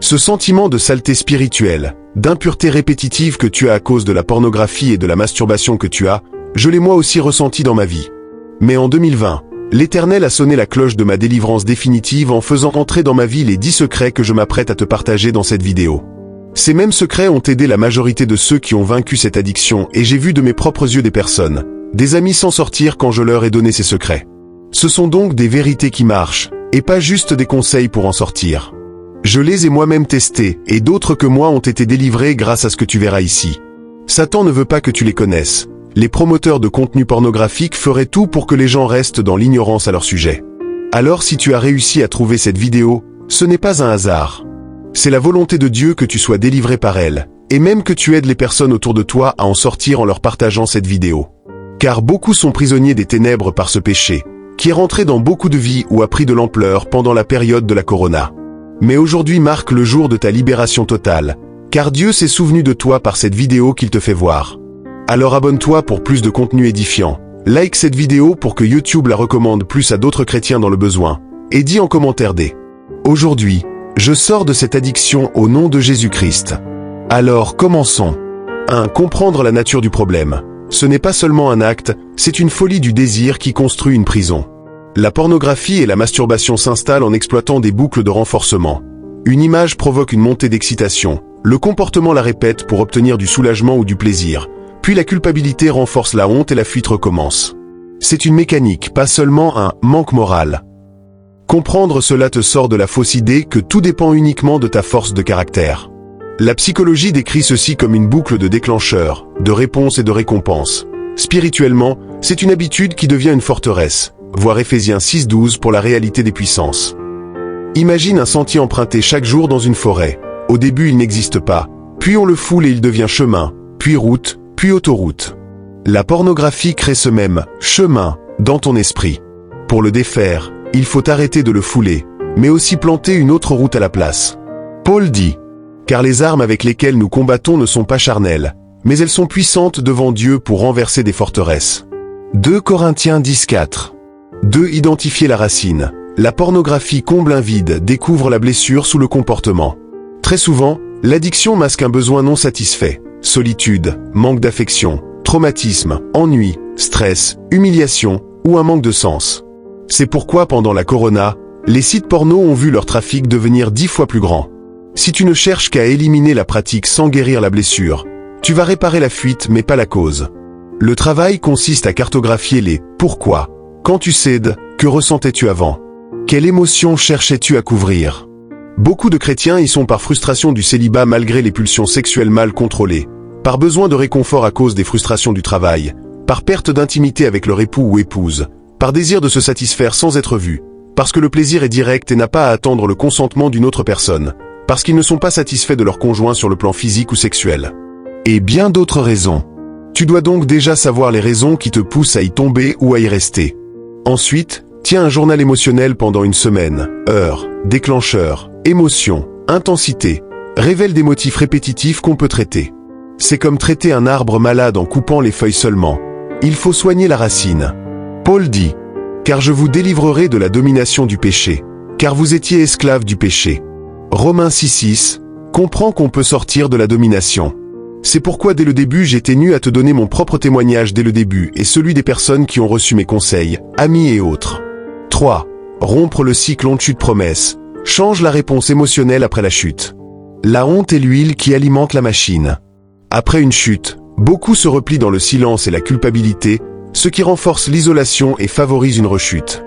Ce sentiment de saleté spirituelle, d'impureté répétitive que tu as à cause de la pornographie et de la masturbation que tu as, je l'ai moi aussi ressenti dans ma vie. Mais en 2020, l'Éternel a sonné la cloche de ma délivrance définitive en faisant entrer dans ma vie les 10 secrets que je m'apprête à te partager dans cette vidéo. Ces mêmes secrets ont aidé la majorité de ceux qui ont vaincu cette addiction et j'ai vu de mes propres yeux des personnes, des amis s'en sortir quand je leur ai donné ces secrets. Ce sont donc des vérités qui marchent, et pas juste des conseils pour en sortir. Je les ai moi-même testés, et d'autres que moi ont été délivrés grâce à ce que tu verras ici. Satan ne veut pas que tu les connaisses. Les promoteurs de contenu pornographique feraient tout pour que les gens restent dans l'ignorance à leur sujet. Alors si tu as réussi à trouver cette vidéo, ce n'est pas un hasard. C'est la volonté de Dieu que tu sois délivré par elle, et même que tu aides les personnes autour de toi à en sortir en leur partageant cette vidéo. Car beaucoup sont prisonniers des ténèbres par ce péché, qui est rentré dans beaucoup de vies ou a pris de l'ampleur pendant la période de la Corona. Mais aujourd'hui marque le jour de ta libération totale, car Dieu s'est souvenu de toi par cette vidéo qu'il te fait voir. Alors abonne-toi pour plus de contenu édifiant, like cette vidéo pour que YouTube la recommande plus à d'autres chrétiens dans le besoin, et dis en commentaire des « Aujourd'hui, je sors de cette addiction au nom de Jésus-Christ ». Alors commençons. 1. Comprendre la nature du problème. Ce n'est pas seulement un acte, c'est une folie du désir qui construit une prison. La pornographie et la masturbation s'installent en exploitant des boucles de renforcement. Une image provoque une montée d'excitation, le comportement la répète pour obtenir du soulagement ou du plaisir, puis la culpabilité renforce la honte et la fuite recommence. C'est une mécanique, pas seulement un manque moral. Comprendre cela te sort de la fausse idée que tout dépend uniquement de ta force de caractère. La psychologie décrit ceci comme une boucle de déclencheur, de réponse et de récompense. Spirituellement, c'est une habitude qui devient une forteresse. Voir Éphésiens 6:12 pour la réalité des puissances. Imagine un sentier emprunté chaque jour dans une forêt. Au début, il n'existe pas. Puis on le foule et il devient chemin, puis route, puis autoroute. La pornographie crée ce même chemin dans ton esprit. Pour le défaire, il faut arrêter de le fouler, mais aussi planter une autre route à la place. Paul dit « Car les armes avec lesquelles nous combattons ne sont pas charnelles, mais elles sont puissantes devant Dieu pour renverser des forteresses. » 2 Corinthiens 10:4. 2. Identifier la racine. La pornographie comble un vide, découvre la blessure sous le comportement. Très souvent, l'addiction masque un besoin non satisfait. Solitude, manque d'affection, traumatisme, ennui, stress, humiliation ou un manque de sens. C'est pourquoi pendant la Corona, les sites porno ont vu leur trafic devenir 10 fois plus grand. Si tu ne cherches qu'à éliminer la pratique sans guérir la blessure, tu vas réparer la fuite mais pas la cause. Le travail consiste à cartographier les « pourquoi ». Quand tu cèdes, que ressentais-tu avant? Quelle émotion cherchais-tu à couvrir? Beaucoup de chrétiens y sont par frustration du célibat malgré les pulsions sexuelles mal contrôlées, par besoin de réconfort à cause des frustrations du travail, par perte d'intimité avec leur époux ou épouse, par désir de se satisfaire sans être vu, parce que le plaisir est direct et n'a pas à attendre le consentement d'une autre personne, parce qu'ils ne sont pas satisfaits de leur conjoint sur le plan physique ou sexuel. Et bien d'autres raisons. Tu dois donc déjà savoir les raisons qui te poussent à y tomber ou à y rester. Ensuite, tiens un journal émotionnel pendant une semaine. Heure, déclencheur, émotion, intensité, révèle des motifs répétitifs qu'on peut traiter. C'est comme traiter un arbre malade en coupant les feuilles seulement. Il faut soigner la racine. Paul dit « Car je vous délivrerai de la domination du péché, car vous étiez esclaves du péché. » Romains 6:6 comprend qu'on peut sortir de la domination. C'est pourquoi dès le début j'ai tenu à te donner mon propre témoignage dès le début et celui des personnes qui ont reçu mes conseils, amis et autres. 3. Rompre le cycle honte-chute-promesse. Change la réponse émotionnelle après la chute. La honte est l'huile qui alimente la machine. Après une chute, beaucoup se replient dans le silence et la culpabilité, ce qui renforce l'isolation et favorise une rechute.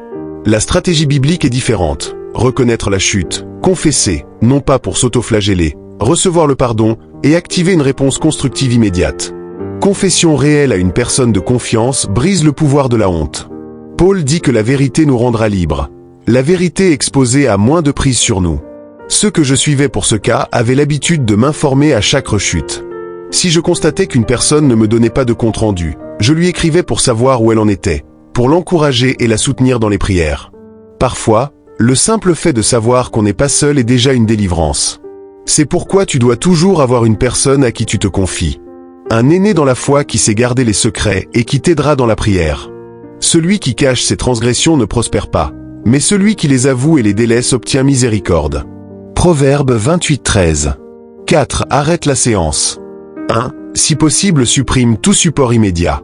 La stratégie biblique est différente. Reconnaître la chute, confesser, non pas pour s'autoflageller, recevoir le pardon et activer une réponse constructive immédiate. Confession réelle à une personne de confiance brise le pouvoir de la honte. Paul dit que la vérité nous rendra libres. La vérité exposée a moins de prise sur nous. Ceux que je suivais pour ce cas avaient l'habitude de m'informer à chaque rechute. Si je constatais qu'une personne ne me donnait pas de compte-rendu, je lui écrivais pour savoir où elle en était, pour l'encourager et la soutenir dans les prières. Parfois, le simple fait de savoir qu'on n'est pas seul est déjà une délivrance. C'est pourquoi tu dois toujours avoir une personne à qui tu te confies. Un aîné dans la foi qui sait garder les secrets et qui t'aidera dans la prière. Celui qui cache ses transgressions ne prospère pas, mais celui qui les avoue et les délaisse obtient miséricorde. Proverbe 28:13. 4. Arrête la séance. 1. Si possible, supprime tout support immédiat.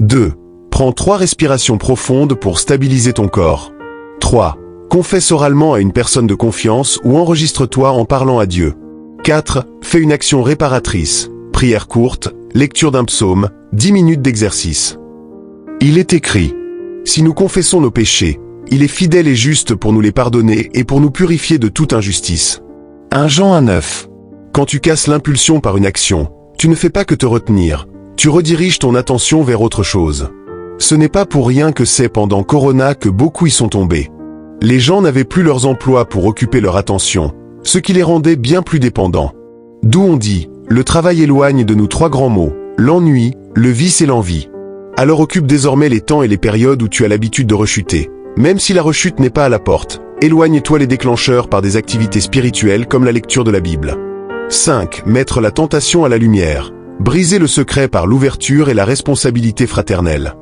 2. Prends 3 respirations profondes pour stabiliser ton corps. 3. Confesse oralement à une personne de confiance ou enregistre-toi en parlant à Dieu. 4. Fais une action réparatrice. Prière courte, lecture d'un psaume, 10 minutes d'exercice. Il est écrit: si nous confessons nos péchés, il est fidèle et juste pour nous les pardonner et pour nous purifier de toute injustice. 1 Jean 1:9. Quand tu casses l'impulsion par une action, tu ne fais pas que te retenir, tu rediriges ton attention vers autre chose. Ce n'est pas pour rien que c'est pendant Corona que beaucoup y sont tombés. Les gens n'avaient plus leurs emplois pour occuper leur attention, ce qui les rendait bien plus dépendants. D'où on dit, le travail éloigne de nous 3 grands mots, l'ennui, le vice et l'envie. Alors occupe désormais les temps et les périodes où tu as l'habitude de rechuter. Même si la rechute n'est pas à la porte, éloigne-toi les déclencheurs par des activités spirituelles comme la lecture de la Bible. 5. Mettre la tentation à la lumière. Briser le secret par l'ouverture et la responsabilité fraternelle.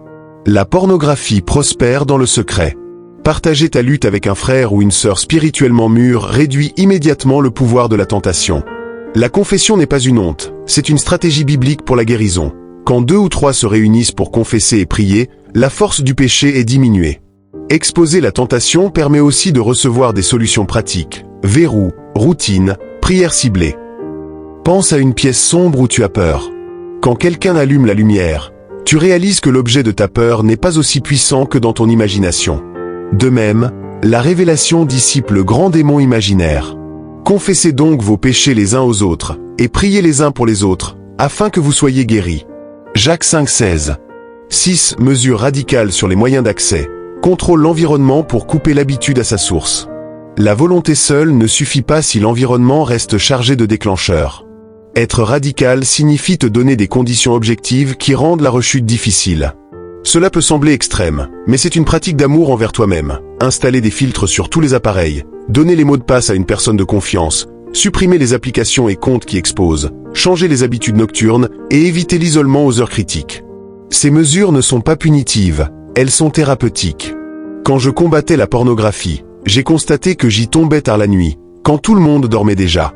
La pornographie prospère dans le secret. Partager ta lutte avec un frère ou une sœur spirituellement mûre réduit immédiatement le pouvoir de la tentation. La confession n'est pas une honte, c'est une stratégie biblique pour la guérison. Quand 2 ou 3 se réunissent pour confesser et prier, la force du péché est diminuée. Exposer la tentation permet aussi de recevoir des solutions pratiques, verrous, routines, prières ciblées. Pense à une pièce sombre où tu as peur. Quand quelqu'un allume la lumière, tu réalises que l'objet de ta peur n'est pas aussi puissant que dans ton imagination. De même, la révélation dissipe le grand démon imaginaire. Confessez donc vos péchés les uns aux autres, et priez les uns pour les autres, afin que vous soyez guéris. Jacques 5:16. 6. Mesures radicales sur les moyens d'accès. Contrôle l'environnement pour couper l'habitude à sa source. La volonté seule ne suffit pas si l'environnement reste chargé de déclencheurs. Être radical signifie te donner des conditions objectives qui rendent la rechute difficile. Cela peut sembler extrême, mais c'est une pratique d'amour envers toi-même. Installer des filtres sur tous les appareils, donner les mots de passe à une personne de confiance, supprimer les applications et comptes qui exposent, changer les habitudes nocturnes et éviter l'isolement aux heures critiques. Ces mesures ne sont pas punitives, elles sont thérapeutiques. Quand je combattais la pornographie, j'ai constaté que j'y tombais tard la nuit, quand tout le monde dormait déjà.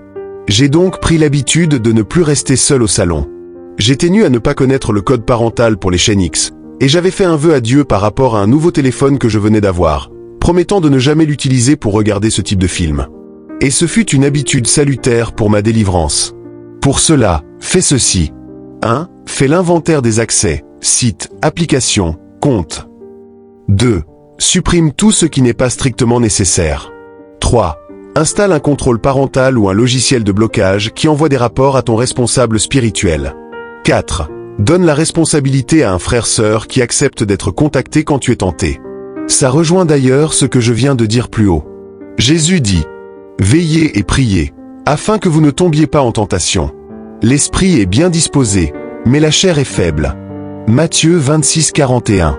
J'ai donc pris l'habitude de ne plus rester seul au salon. J'ai tenu à ne pas connaître le code parental pour les chaînes X, et j'avais fait un vœu à Dieu par rapport à un nouveau téléphone que je venais d'avoir, promettant de ne jamais l'utiliser pour regarder ce type de film. Et ce fut une habitude salutaire pour ma délivrance. Pour cela, fais ceci. 1. Fais l'inventaire des accès, sites, applications, comptes. 2. Supprime tout ce qui n'est pas strictement nécessaire. 3. Installe un contrôle parental ou un logiciel de blocage qui envoie des rapports à ton responsable spirituel. 4. Donne la responsabilité à un frère-sœur qui accepte d'être contacté quand tu es tenté. Ça rejoint d'ailleurs ce que je viens de dire plus haut. Jésus dit: veillez et priez, afin que vous ne tombiez pas en tentation. L'esprit est bien disposé, mais la chair est faible. Matthieu 26:41.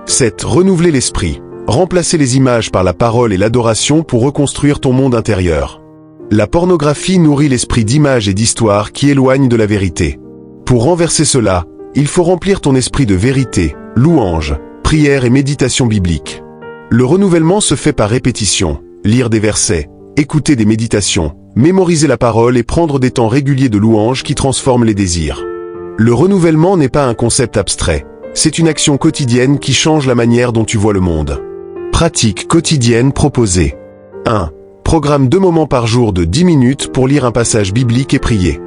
7. Renouveler l'esprit. Remplacer les images par la parole et l'adoration pour reconstruire ton monde intérieur. La pornographie nourrit l'esprit d'images et d'histoires qui éloignent de la vérité. Pour renverser cela, il faut remplir ton esprit de vérité, louange, prière et méditation biblique. Le renouvellement se fait par répétition, lire des versets, écouter des méditations, mémoriser la parole et prendre des temps réguliers de louange qui transforment les désirs. Le renouvellement n'est pas un concept abstrait, c'est une action quotidienne qui change la manière dont tu vois le monde. Pratique quotidienne proposée. 1. Programme 2 moments par jour de 10 minutes pour lire un passage biblique et prier.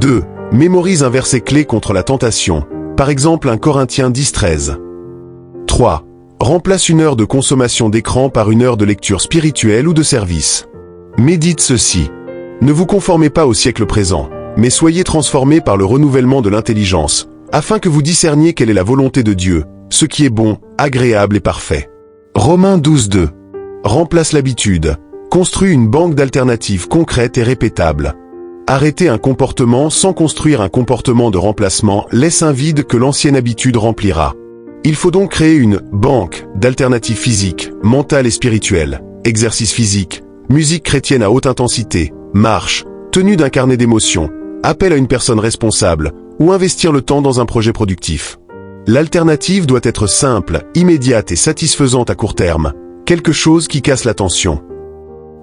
2. Mémorise un verset clé contre la tentation, par exemple 1 Corinthiens 10:13. 3. Remplace une heure de consommation d'écran par une heure de lecture spirituelle ou de service. Médite ceci. Ne vous conformez pas au siècle présent, mais soyez transformés par le renouvellement de l'intelligence, afin que vous discerniez quelle est la volonté de Dieu, ce qui est bon, agréable et parfait. Romains 12:2. Remplace l'habitude. Construis une banque d'alternatives concrètes et répétables. Arrêter un comportement sans construire un comportement de remplacement laisse un vide que l'ancienne habitude remplira. Il faut donc créer une banque d'alternatives physiques, mentales et spirituelles, exercices physiques, musique chrétienne à haute intensité, marche, tenue d'un carnet d'émotions, appel à une personne responsable, ou investir le temps dans un projet productif. L'alternative doit être simple, immédiate et satisfaisante à court terme, quelque chose qui casse la tension.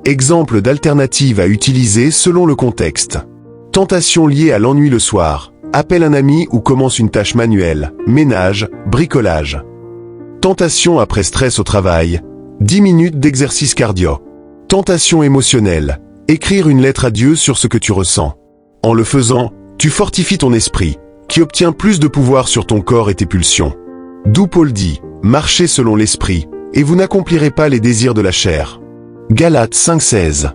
Exemple d'alternative à utiliser selon le contexte. Tentation liée à l'ennui le soir. Appelle un ami ou commence une tâche manuelle. Ménage, bricolage. Tentation après stress au travail. 10 minutes d'exercice cardio. Tentation émotionnelle. Écrire une lettre à Dieu sur ce que tu ressens. En le faisant, tu fortifies ton esprit, qui obtient plus de pouvoir sur ton corps et tes pulsions. D'où Paul dit, marchez selon l'esprit, et vous n'accomplirez pas les désirs de la chair. Galates 5,16.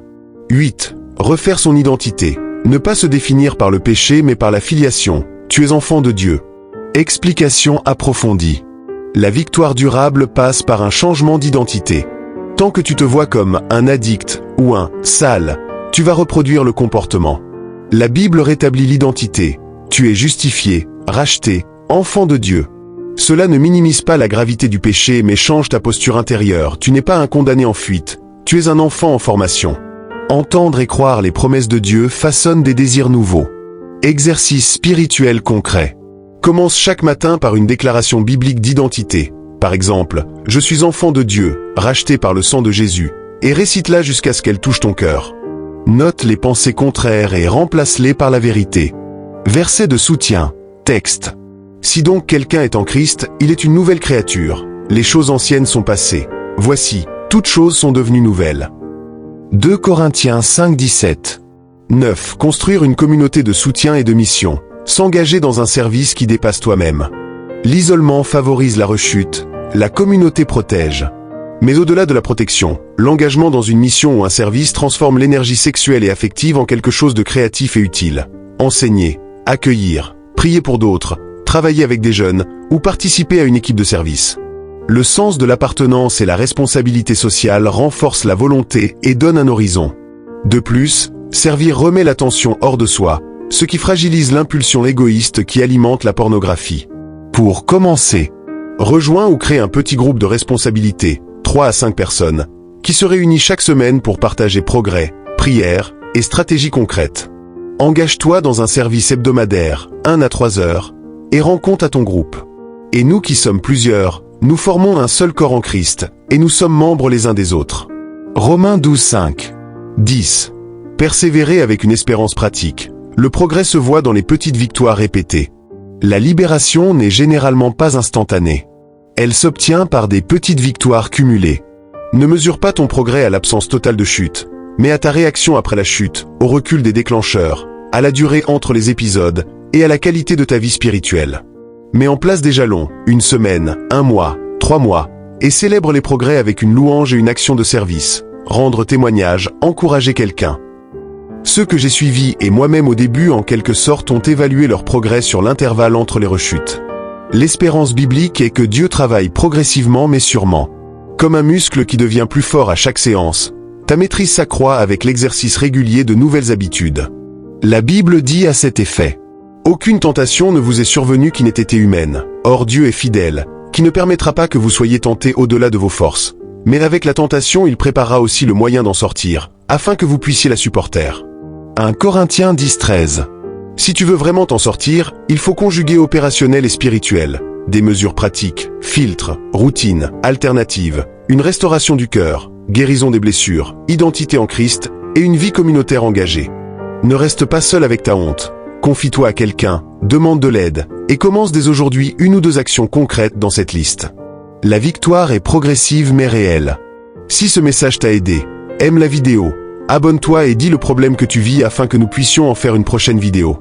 8. Refaire son identité. Ne pas se définir par le péché mais par la filiation. Tu es enfant de Dieu. Explication approfondie. La victoire durable passe par un changement d'identité. Tant que tu te vois comme un addict ou un sale, tu vas reproduire le comportement. La Bible rétablit l'identité. Tu es justifié, racheté, enfant de Dieu. Cela ne minimise pas la gravité du péché mais change ta posture intérieure. Tu n'es pas un condamné en fuite. Tu es un enfant en formation. Entendre et croire les promesses de Dieu façonne des désirs nouveaux. Exercice spirituel concret. Commence chaque matin par une déclaration biblique d'identité. Par exemple, « Je suis enfant de Dieu, racheté par le sang de Jésus » et récite-la jusqu'à ce qu'elle touche ton cœur. Note les pensées contraires et remplace-les par la vérité. Verset de soutien. Texte. Si donc quelqu'un est en Christ, il est une nouvelle créature. Les choses anciennes sont passées. Voici, toutes choses sont devenues nouvelles. 2 Corinthiens 5,17. 9. Construire une communauté de soutien et de mission. S'engager dans un service qui dépasse toi-même. L'isolement favorise la rechute, la communauté protège. Mais au-delà de la protection, l'engagement dans une mission ou un service transforme l'énergie sexuelle et affective en quelque chose de créatif et utile. Enseigner, accueillir, prier pour d'autres, travailler avec des jeunes ou participer à une équipe de service. Le sens de l'appartenance et la responsabilité sociale renforcent la volonté et donnent un horizon. De plus, servir remet l'attention hors de soi, ce qui fragilise l'impulsion égoïste qui alimente la pornographie. Pour commencer, rejoins ou crée un petit groupe de responsabilité, 3 à 5 personnes, qui se réunit chaque semaine pour partager progrès, prières et stratégies concrètes. Engage-toi dans un service hebdomadaire, 1 à 3 heures, et rends compte à ton groupe. Et nous qui sommes plusieurs, nous formons un seul corps en Christ, et nous sommes membres les uns des autres. Romains 12,5. 10. Persévérer avec une espérance pratique. Le progrès se voit dans les petites victoires répétées. La libération n'est généralement pas instantanée. Elle s'obtient par des petites victoires cumulées. Ne mesure pas ton progrès à l'absence totale de chute, mais à ta réaction après la chute, au recul des déclencheurs, à la durée entre les épisodes, et à la qualité de ta vie spirituelle. Mets en place des jalons, 1 semaine, 1 mois, 3 mois, et célèbre les progrès avec une louange et une action de service. Rendre témoignage, encourager quelqu'un. Ceux que j'ai suivis et moi-même au début en quelque sorte ont évalué leur progrès sur l'intervalle entre les rechutes. L'espérance biblique est que Dieu travaille progressivement mais sûrement. Comme un muscle qui devient plus fort à chaque séance, ta maîtrise s'accroît avec l'exercice régulier de nouvelles habitudes. La Bible dit à cet effet: aucune tentation ne vous est survenue qui n'ait été humaine. Or Dieu est fidèle, qui ne permettra pas que vous soyez tentés au-delà de vos forces. Mais avec la tentation, il préparera aussi le moyen d'en sortir, afin que vous puissiez la supporter. 1 Corinthiens 10,13. Si tu veux vraiment t'en sortir, il faut conjuguer opérationnel et spirituel. Des mesures pratiques, filtres, routines, alternatives, une restauration du cœur, guérison des blessures, identité en Christ et une vie communautaire engagée. Ne reste pas seul avec ta honte. Confie-toi à quelqu'un, demande de l'aide, et commence dès aujourd'hui 1 ou 2 actions concrètes dans cette liste. La victoire est progressive mais réelle. Si ce message t'a aidé, aime la vidéo, abonne-toi et dis le problème que tu vis afin que nous puissions en faire une prochaine vidéo.